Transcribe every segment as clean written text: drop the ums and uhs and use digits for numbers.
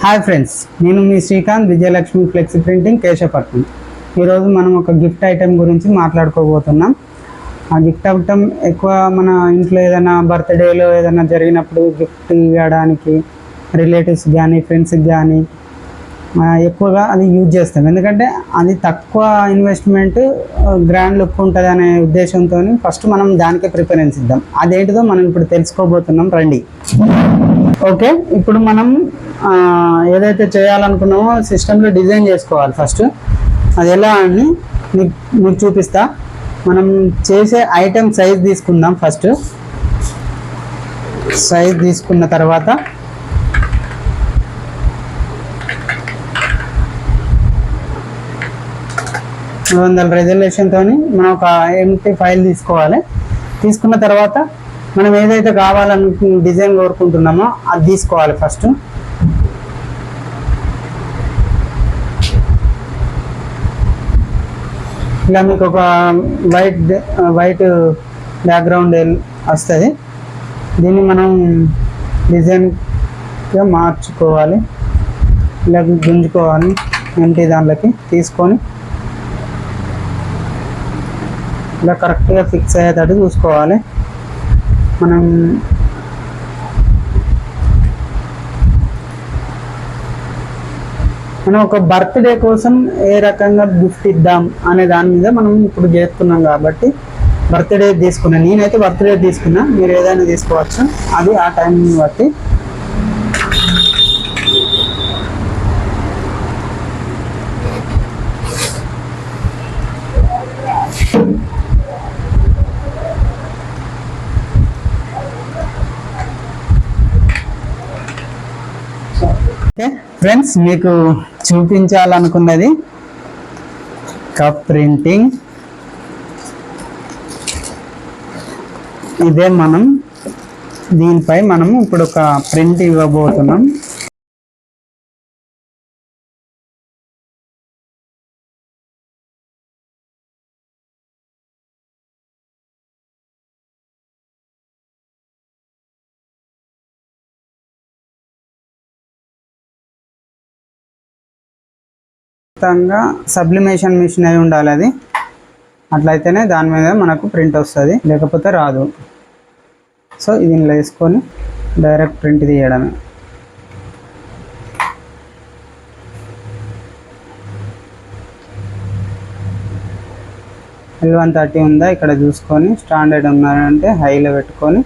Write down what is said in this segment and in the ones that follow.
Hi friends, నేను మీ Srikanth, Vijayalakshmi flexi printing, Keshavapatnam. ఈరోజు మనం ఒక గిఫ్ట్ ఐటెం గురించి మాట్లాడుకోబోతున్నాం. ఆ గిఫ్ట్ ఐటెం ఎక్కువ మన ఇంట్లో ఏదైనా బర్త్డేలో ఏదైనా జరిగినప్పుడు గిఫ్ట్ ఇవ్వడానికి రిలేటివ్స్ కానీ ఫ్రెండ్స్కి కానీ ఎక్కువగా అది యూజ్ చేస్తాం. ఎందుకంటే అది తక్కువ ఇన్వెస్ట్మెంట్, గ్రాండ్ లుక్ ఉంటుంది అనే ఉద్దేశంతో ఫస్ట్ మనం దానికే ప్రిఫరెన్స్ ఇద్దాం. అదేంటిదో మనం ఇప్పుడు తెలుసుకోబోతున్నాం, రండి. ఓకే, ఇప్పుడు మనం ఏదైతే చేయాలనుకున్నామో సిస్టంలో డిజైన్ చేసుకోవాలి. ఫస్ట్ అది ఎలా అని మీకు చూపిస్తా. మనం చేసే ఐటెం సైజ్ తీసుకుందాం. ఫస్ట్ సైజ్ తీసుకున్న తర్వాత రెజల్యూషన్తో మనం ఒక ఎంటీ ఫైల్ తీసుకోవాలి. తీసుకున్న తర్వాత మనం ఏదైతే కావాలని డిజైన్ కోరుకుంటున్నామో అది తీసుకోవాలి. ఫస్ట్ ఇలా మీకు ఒక వైట్ బ్యాక్గ్రౌండ్ వస్తుంది. దీన్ని మనం డిజైన్గా మార్చుకోవాలి. ఇలా గుంజుకోవాలి. ఎంటీ దాంట్లోకి తీసుకొని ఇలా కరెక్ట్గా ఫిక్స్ అయ్యేటట్టు చూసుకోవాలి. మనం ఒక బర్త్డే కోసం ఏ రకంగా గిఫ్ట్ ఇద్దాం అనే దాని మీద మనం ఇప్పుడు చేస్తున్నాం. కాబట్టి బర్త్డే తీసుకున్నా, నేనైతే బర్త్డే తీసుకున్నా, మీరు ఏదైనా తీసుకోవచ్చు. అది ఆ టైంని బట్టి. ఫ్రెండ్స్, మీకు చూపించాలనుకున్నది కప్ ప్రింటింగ్. ఇదే దీనిపై మనం ఇప్పుడు ఒక ప్రింట్ ఇవ్వబోతున్నాం. ఖచ్చితంగా సబ్లిమేషన్ మిషన్ అయి ఉండాలి. అది అట్లయితేనే దాని మీద మనకు ప్రింట్ వస్తుంది, లేకపోతే రాదు. సో దీనిలో వేసుకొని డైరెక్ట్ ప్రింట్ తీయడమే. L130 ఉందా ఇక్కడ చూసుకొని, స్టాండర్డ్ ఉన్నారంటే హైలో పెట్టుకొని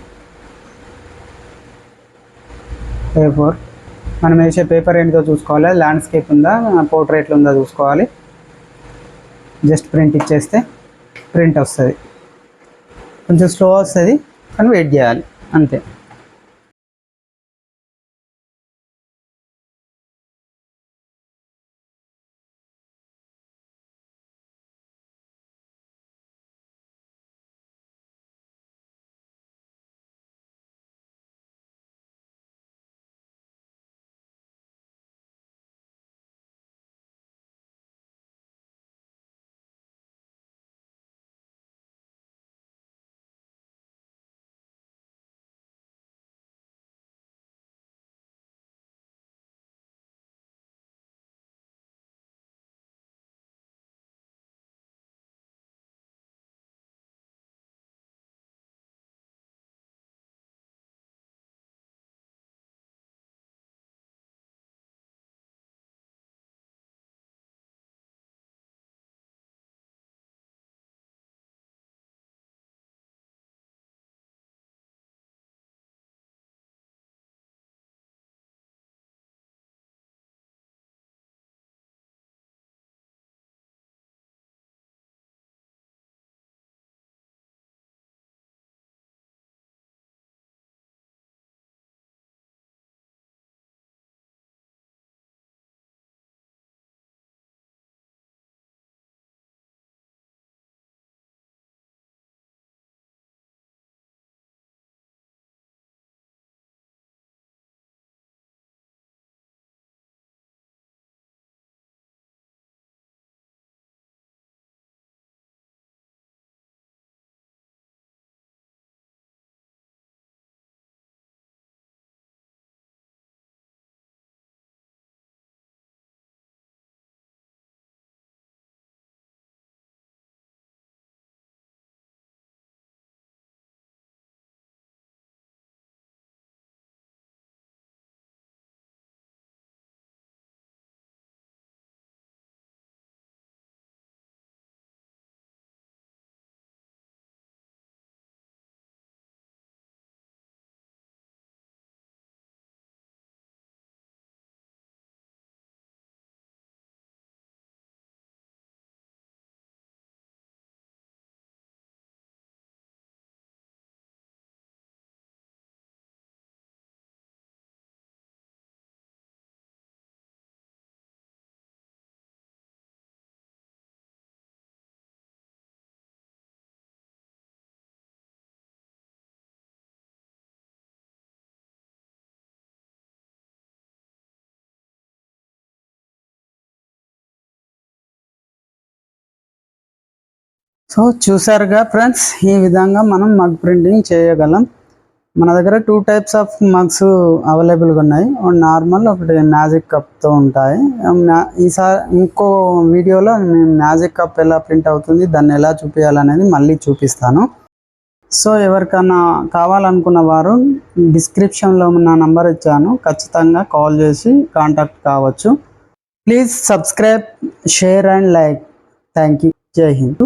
A4 మనం వేసే పేపర్ ఏంటో చూసుకోవాలి. ల్యాండ్స్కేప్ ఉందా, పోర్ట్రేట్లు ఉందా చూసుకోవాలి. జస్ట్ ప్రింట్ ఇచ్చేస్తే ప్రింట్ వస్తుంది. కొంచెం స్లో వస్తుంది, కానీ వెయిట్ చేయాలి అంతే. సో చూసారుగా ఫ్రెండ్స్, ఈ విధంగా మనం మగ్ ప్రింటింగ్ చేయగలం. మన దగ్గర 2 టైప్స్ ఆఫ్ మగ్స్ అవైలబుల్గా ఉన్నాయి. ఒకటి నార్మల్, ఒకటి మ్యాజిక్ కప్తో ఉంటాయి. ఈసారి ఇంకో వీడియోలో నేను మ్యాజిక్ కప్ ఎలా ప్రింట్ అవుతుంది, దాన్ని ఎలా చూపించాలనేది మళ్ళీ చూపిస్తాను. సో ఎవరికైనా కావాలనుకున్న వారు డిస్క్రిప్షన్లో నా నంబర్ ఇచ్చాను, ఖచ్చితంగా కాల్ చేసి కాంటాక్ట్ కావచ్చు. Please subscribe, share and like. Thank you. జై హింద్.